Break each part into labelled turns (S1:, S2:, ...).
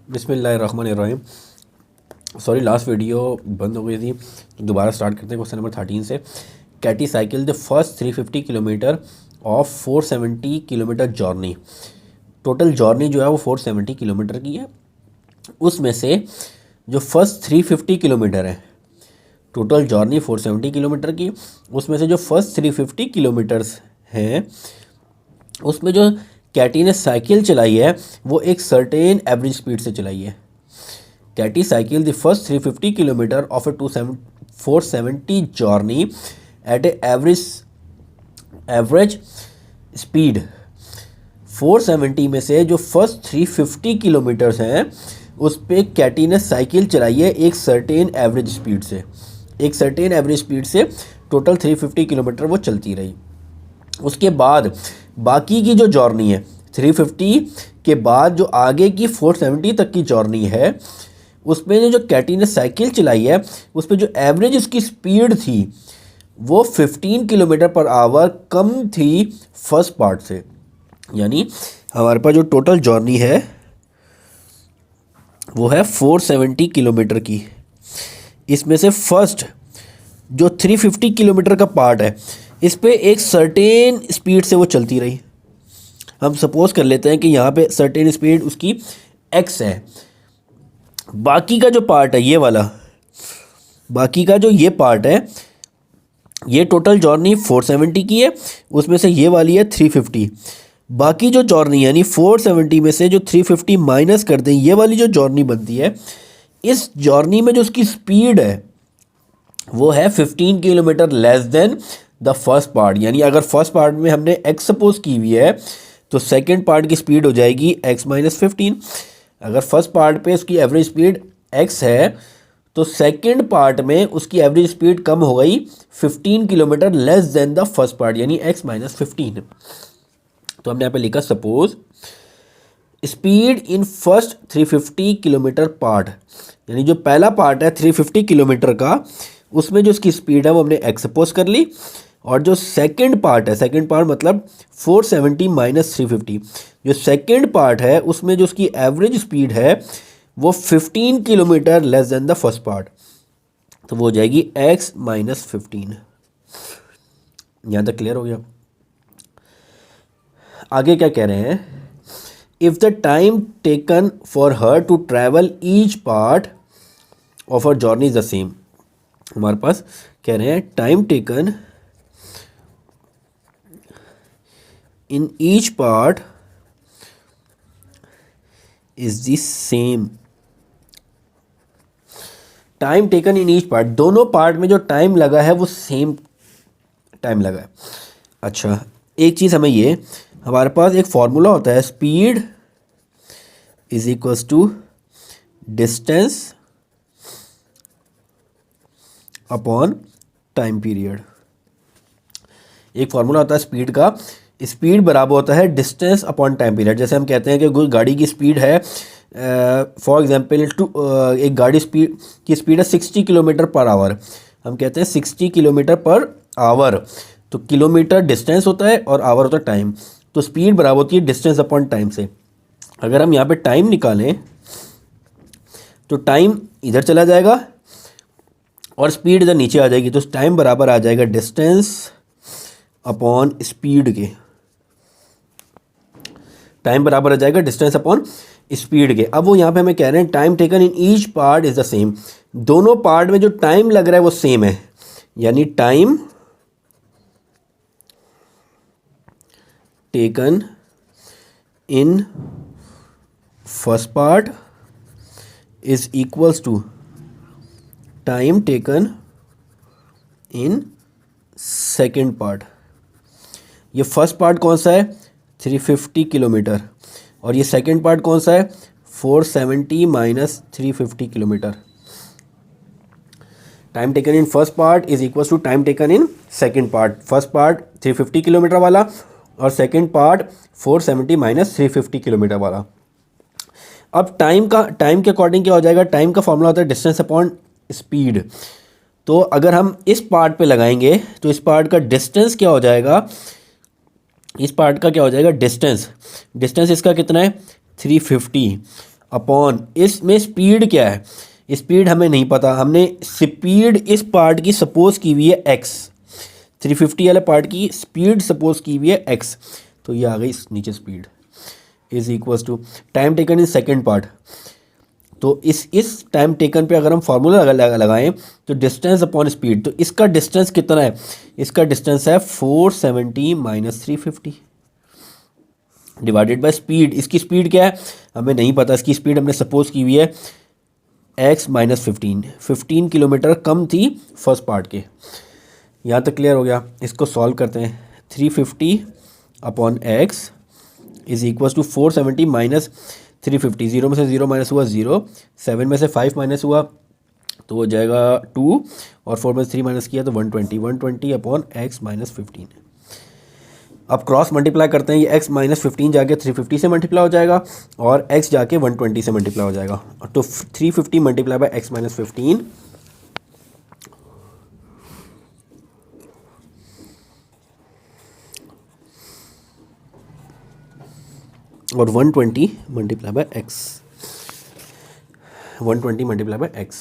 S1: बिस्मिल्लाहिर्रहमानिर्रहीम। Sorry, last video बंद हो गई थी तो दोबारा स्टार्ट करते हैं क्वेश्चन नंबर 13 से। Katie cycle the first 350 kilometre of 470 kilometre journey. Total journey जो है वो 470 किलोमीटर की है। उसमें से जो फर्स्ट 350 किलोमीटर है, टोटल जॉर्नी 470 किलोमीटर की, उसमें से जो फर्स्ट 350 किलोमीटर्स हैं उसमें जो कैटी ने साइकिल चलाई है वो एक सर्टेन एवरेज स्पीड से चलाई है। Katie cycle the first 350 kilometre of a 470 journey at a average speed. 470 में से जो फर्स्ट 350 किलोमीटर्स हैं उस पे कैटी ने साइकिल चलाई है एक सर्टेन एवरेज स्पीड से। एक सर्टेन एवरेज स्पीड से टोटल 350 किलोमीटर वो चलती रही। उसके बाद बाकी की जो जॉर्नी है 350 के बाद जो आगे की 470 तक की जॉर्नी है उसमें जो कैटी ने साइकिल चलाई है उस पर जो एवरेज उसकी स्पीड थी वो 15 किलोमीटर पर आवर कम थी फर्स्ट पार्ट से। यानी हमारे पास जो टोटल जॉर्नी है वो है 470 किलोमीटर की। इसमें से फर्स्ट जो 350 किलोमीटर का पार्ट है इस पे एक सर्टेन स्पीड से वो चलती रही। हम सपोज कर लेते हैं कि यहाँ पे सर्टेन स्पीड उसकी x है। बाकी का जो पार्ट है ये वाला, बाकी का जो ये पार्ट है ये टोटल जॉर्नी 470 की है, उसमें से ये वाली है 350। बाकी जो जॉर्नी यानी 470 में से जो 350 माइनस कर दें, ये वाली जो जॉर्नी बनती है, इस जॉर्नी में जो उसकी स्पीड है वो है 15 kilometre less than the first part. यानी अगर फर्स्ट पार्ट में हमने x सपोज की हुई है तो सेकंड पार्ट की स्पीड हो जाएगी x माइनस 15। अगर फर्स्ट पार्ट पे उसकी एवरेज स्पीड x है तो सेकंड पार्ट में उसकी एवरेज स्पीड कम हो गई 15 kilometre less than the first part यानी x माइनस 15। तो हमने यहाँ पे लिखा suppose speed in first 350 kilometre part, यानी जो पहला पार्ट है 350 किलोमीटर का उसमें जो उसकी स्पीड है वो हमने x सपोज कर ली। और जो सेकंड पार्ट है, सेकंड पार्ट मतलब 470 माइनस 350, जो सेकंड पार्ट है उसमें जो उसकी एवरेज स्पीड है वो 15 kilometre less than the first part, तो वो हो जाएगी x माइनस 15। यहाँ तक क्लियर हो गया। आगे क्या कह रहे हैं, if the time taken for her to travel each part of her journey is the same. हमारे पास कह रहे हैं time taken in each part is the same. Time taken in each part, दोनों पार्ट में जो टाइम लगा है वो सेम टाइम लगा है। अच्छा, एक चीज़ हमें ये, हमारे पास एक फॉर्मूला होता है speed is equals to distance upon time period. एक फॉर्मूला होता है स्पीड का, स्पीड बराबर होता है डिस्टेंस अपॉन टाइम पीरियड। जैसे हम कहते हैं कि कोई गाड़ी की स्पीड है फॉर एग्जांपल एक गाड़ी की स्पीड है 60 किलोमीटर पर आवर। हम कहते हैं 60 किलोमीटर पर आवर, तो किलोमीटर डिस्टेंस होता है और आवर होता है टाइम। तो स्पीड बराबर होती है डिस्टेंस अपॉन टाइम से। अगर हम यहाँ पे टाइम निकालें तो टाइम इधर चला जाएगा और स्पीड इधर नीचे आ जाएगी, तो टाइम बराबर आ जाएगा डिस्टेंस अपॉन स्पीड के। टाइम बराबर आ जाएगा डिस्टेंस अपॉन स्पीड के। अब वो यहाँ पे हमें कह रहे हैं time taken in each part is the same. दोनों पार्ट में जो टाइम लग रहा है वो सेम है, यानी time taken in first part is equals to time taken in second part. ये फर्स्ट पार्ट कौन सा है 350 किलोमीटर और ये सेकेंड पार्ट कौन सा है 470 minus 350 kilometre. Time taken in first part is equal to time taken in second part. First part 350 kilometre वाला और सेकेंड पार्ट 470 माइनस 350 किलोमीटर वाला। अब टाइम के अकॉर्डिंग क्या हो जाएगा, टाइम का फॉर्मूला होता है डिस्टेंस अपॉन स्पीड। तो अगर हम इस पार्ट पे लगाएंगे तो इस पार्ट का डिस्टेंस क्या हो जाएगा, इस पार्ट का क्या हो जाएगा डिस्टेंस, डिस्टेंस इसका कितना है 350 अपॉन इसमें स्पीड क्या है, स्पीड हमें नहीं पता, हमने स्पीड इस पार्ट की सपोज की हुई है एक्स, 350 वाले पार्ट की स्पीड सपोज की हुई है एक्स, तो ये आ गई नीचे speed is equals to time taken in second part. तो इस टाइम टेकन पे अगर हम फार्मूला लगाएं तो डिस्टेंस अपॉन स्पीड, तो इसका डिस्टेंस कितना है, इसका डिस्टेंस है 470 माइनस 350 डिवाइडेड बाय स्पीड। इसकी स्पीड क्या है हमें नहीं पता, इसकी स्पीड हमने सपोज की हुई है x माइनस 15 किलोमीटर कम थी फर्स्ट पार्ट के। यहाँ तक क्लियर हो गया। इसको सॉल्व करते हैं, 350 upon x is equal to 470 minus 350, zero में से जीरो माइनस हुआ जीरो, 7 में से 5 माइनस हुआ तो हो जाएगा 2, और 4 में से 3 माइनस किया तो 120 अपॉन एक्स माइनस 15। अब क्रॉस मल्टीप्लाई करते हैं, ये x माइनस 15 जाके 350 से मल्टीप्लाई हो जाएगा और x जाके 120 से मल्टीप्लाई हो जाएगा, तो 350 मल्टीप्लाई बाय x माइनस 15 और 120 multiply by x, 120 multiply by x।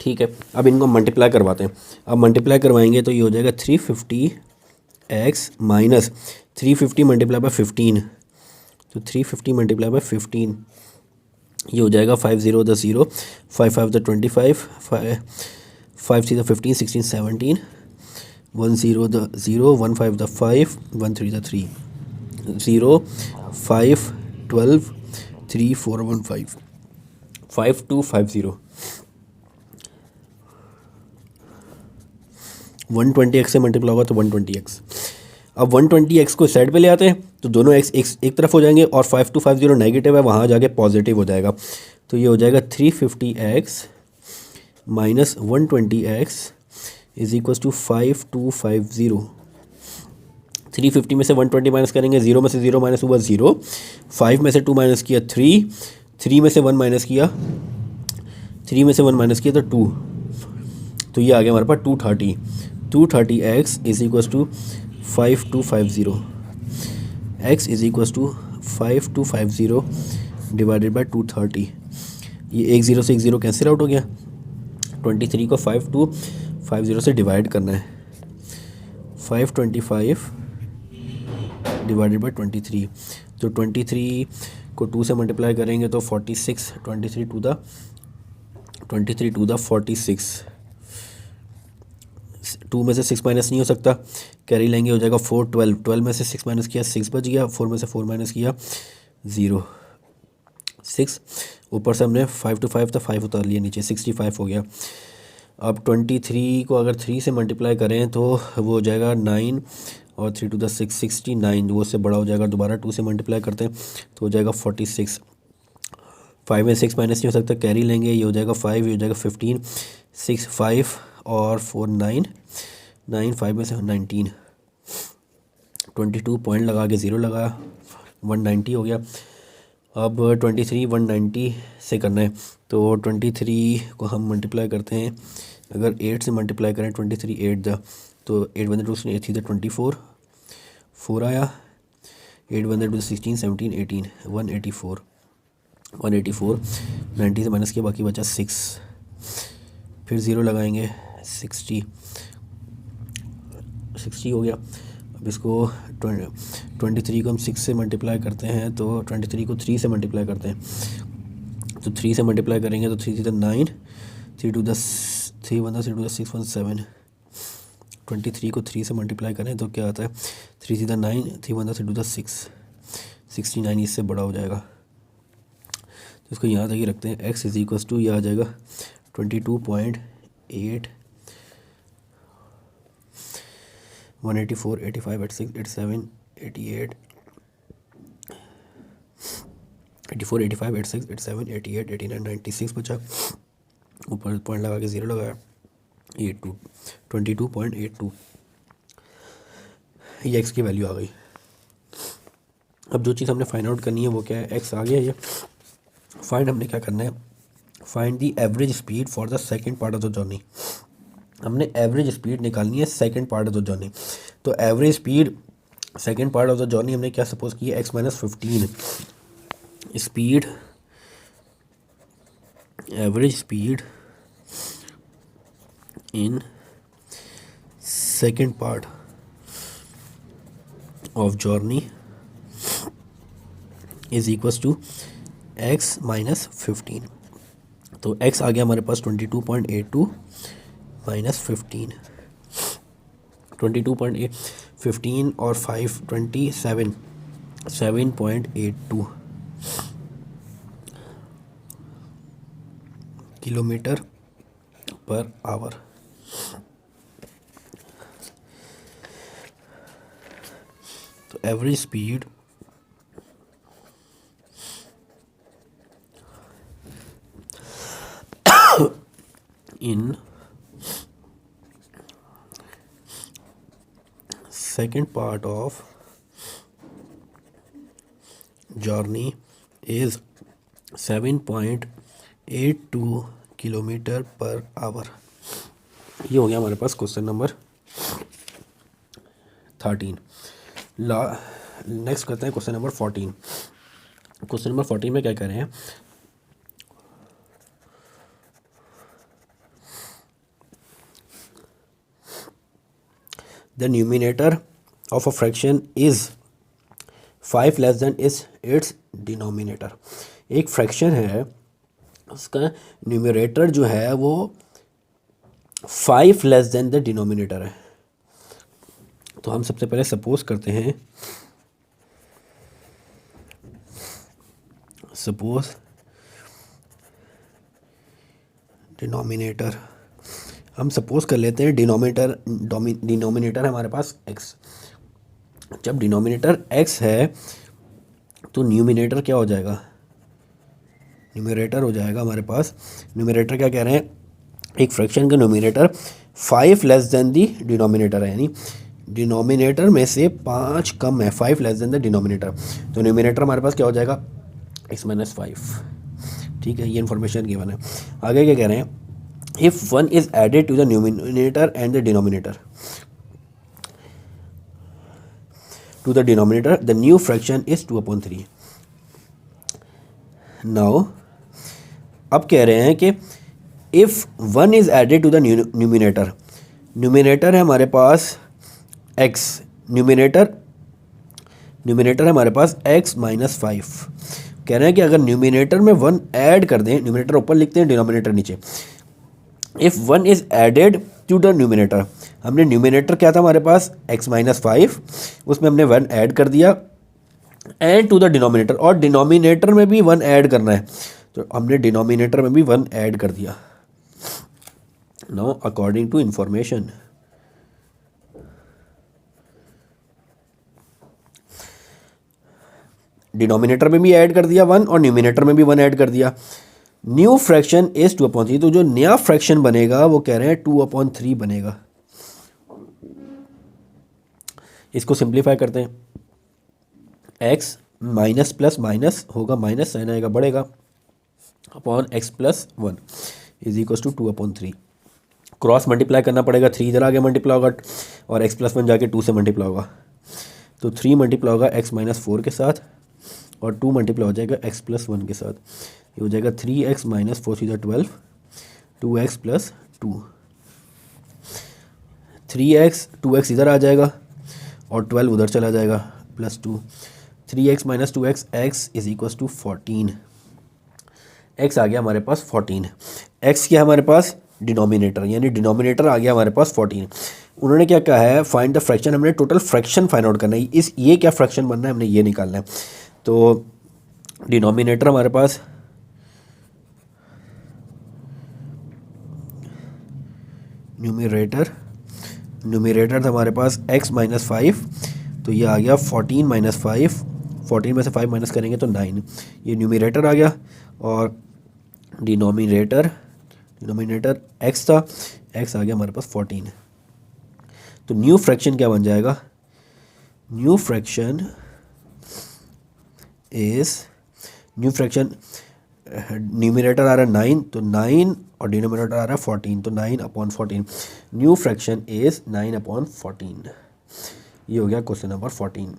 S1: ठीक है, अब इनको मल्टीप्लाई करवाते हैं। अब मल्टीप्लाई करवाएंगे तो ये हो जाएगा 350x माइनस 350 मल्टीप्लाई बाय 15, तो 350 मल्टीप्लाई बाय 15 ये हो जाएगा 5 0 the 0, 5 5 the 25, 5 3 the 15, 16 17, 1 0 the 0, 1 5 the 5, 1 3 the 3, 0 5 12 3 4 1 5, 5 2 5 0, 120x से मल्टीप्लाई होगा तो 120x। अब 120x को साइड पे ले आते हैं तो दोनों x एक तरफ हो जाएंगे और 5250 नेगेटिव है, वहाँ जाके पॉजिटिव हो जाएगा, तो ये हो जाएगा 350x minus 120x is equal to 5250। 350 में से 120 माइनस करेंगे, 0 में से 0 माइनस हुआ 0, 5 में से 2 माइनस किया 3, 3 में से 1 माइनस किया, 3 में से 1 माइनस किया तो 2, तो ये आ गया हमारे पास 230, 230x is equal to 5250, x is equal to 5250 divided by 230। ये एक ज़ीरो से एक ज़ीरो कैंसिल आउट हो गया, 23 को 5250 से डिवाइड करना है, 525 डिवाइडेड बाय 23, तो 23 को 2 से मल्टीप्लाई करेंगे तो 46, 23 टू द 46, 2 में से 6 माइनस नहीं हो सकता, कैरी लेंगे हो जाएगा 4 12, 12 में से 6 माइनस किया 6 बच गया, 4 में से 4 माइनस किया 0 6, ऊपर से हमने 5 to 5 था 5 उतार लिया नीचे, 65 हो गया। अब 23 को अगर 3 से मल्टीप्लाई करें तो वो हो जाएगा 9 और 3 to the 6 69, वो उससे बड़ा हो जाएगा, दोबारा 2 से मल्टीप्लाई करते हैं तो हो जाएगा 46, 5 में 6 माइनस नहीं हो सकता, कैरी लेंगे, ये हो जाएगा 5, ये हो जाएगा 15, 6 5 और 4 9, 9 5 में से 19, 22 पॉइंट लगा के 0 लगाया, 190 हो गया। अब 23 190 से करना है तो 23 को हम मल्टीप्लाई करते हैं, अगर 8 से मल्टीप्लाई करें 23 8 द, तो 8 1 2 8 3 24 4 आया, 8 1 2 16 17 18 184 90 से माइनस किया बाकी बचा 6, फिर 0 लगाएंगे 60 हो गया। अब इसको 23 को हम 6 से मल्टीप्लाई करते हैं तो 23 को 3 से मल्टीप्लाई करते हैं, तो 3 से मल्टीप्लाई करेंगे तो 3 3 9, 3 2 10 3 1 3 2 6 1 7, 23 को 3 से मल्टीप्लाई करें तो क्या आता है 3 3 9, 3 1 3 2 6, 69 इससे बड़ा हो जाएगा, तो इसको यहाँ तक ही रखते हैं। x इज इक्वल टू यह आ जाएगा 22.8 184 85 86 87 88 84 85 86 87 88 89 96 बचा, ऊपर पॉइंट लगा के 0 लगाया 82 22.82, ये x की वैल्यू आ गई। अब जो चीज़ हमने फाइंड आउट करनी है वो क्या है, x आ गया ये। फाइंड हमने क्या करना है, find the average speed for the second part of the journey. हमने एवरेज स्पीड निकालनी है second part of the journey, तो average speed second part of the journey हमने क्या सपोज की है x minus 15, speed, average speed in second part of journey is equals to x minus 15। तो x आ गया हमारे पास 22.82 माइनस 15, 15 और 5 27, 7.82 किलोमीटर पर आवर। तो average speed in second part of journey is 7.82 kilometre per hour. ये हो गया हमारे पास क्वेश्चन नंबर 13। नेक्स्ट करते हैं क्वेश्चन नंबर 14। क्वेश्चन नंबर 14 में क्या कह रहे हैं, the numerator of a fraction is 5 less than is its denominator। एक फ्रैक्शन है, उसका न्यूमरेटर जो है वो 5 लेस देन द डिनोमिनेटर है। तो हम सबसे पहले सपोज करते हैं, सपोज डिनोमिनेटर, हम सपोज कर लेते हैं डिनोमिनेटर है हमारे पास x। जब डिनोमिनेटर x है तो न्यूमिनेटर क्या हो जाएगा, न्यूमरेटर हो जाएगा हमारे पास। न्यूमरेटर क्या कह रहे हैं, एक फ्रैक्शन का न्यूमरेटर 5 लेस देन दी डिनोमिनेटर है, यानी डिनोमिनेटर में से 5 कम है, 5 लेस देन द डिनोमिनेटर। तो न्यूमरेटर हमारे पास क्या हो जाएगा, x माइनस 5। ठीक है, ये इन्फॉर्मेशन गिवन है। आगे क्या कह रहे हैं, if 1 is added to the numerator and the denominator, the new fraction is 2/3। now अब कह रहे हैं कि if 1 is added to the numerator, numerator है हमारे पास x, numerator है हमारे पास x माइनस 5। कह रहे हैं कि अगर न्यूमिनेटर में 1 ऐड कर दें, न्यूमिनेटर ऊपर लिखते हैं, डिनोमिनेटर नीचे। If 1 is added to the numerator, हमने न्यूमिनेटर क्या था हमारे पास x माइनस 5, उसमें हमने 1 ऐड कर दिया, एंड टू द डिनोमिनेटर, और डिनोमिनेटर में भी 1 ऐड करना है, तो हमने डिनोमिनेटर में भी 1 ऐड कर दिया। Now according to information, denominator में भी ऐड कर दिया 1 और न्यूमिनेटर में भी 1 ऐड कर दिया। न्यू फ्रैक्शन इज 2/3, तो जो नया फ्रैक्शन बनेगा वो कह रहे हैं 2/3 बनेगा। इसको सिंप्लीफाई करते हैं, x माइनस प्लस माइनस होगा माइनस, साइन आएगा बढ़ेगा, upon x plus 1 is equal to 2/3। Cross multiply करना पड़ेगा, 3 इधर आगे मल्टीप्लाई होगा और x प्लस 1 जाके 2 से मल्टीप्लाई होगा, तो 3 मल्टीप्लाई होगा x माइनस 4 के साथ और 2 मल्टीप्लाई हो जाएगा x प्लस 1 के साथ। ये हो जाएगा 3x माइनस 4 सीधा 12, 2x प्लस 2, 3x 2x इधर आ जाएगा और 12 उधर चला जाएगा, plus 2, 3x minus 2x, x is equal to 14। x आ गया हमारे पास 14। x क्या है हमारे पास, डिनोमिनेटर, यानी डिनोमिनेटर आ गया हमारे पास 14। उन्होंने क्या कहा है, फाइंड द फ्रैक्शन, हमने टोटल फ्रैक्शन फाइंड आउट करना है, ये क्या फ्रैक्शन बनना है, हमने ये निकालना है। तो डिनोमिनेटर हमारे पास न्यूमरेटर था हमारे पास x माइनस 5, तो ये आ गया 14 माइनस 5, 14 में से 5 माइनस करेंगे तो 9, ये न्यूमरेटर आ गया, और डिनोमिनेटर x था, x आ गया हमारे पास 14। तो न्यू फ्रैक्शन क्या बन जाएगा, न्यू फ्रैक्शन न्यूमरेटर आ रहा है 9, तो 9 और डिनोमिनेटर आ रहा है 14, तो 9/14। New fraction is 9/14। ये हो गया क्वेश्चन नंबर 14।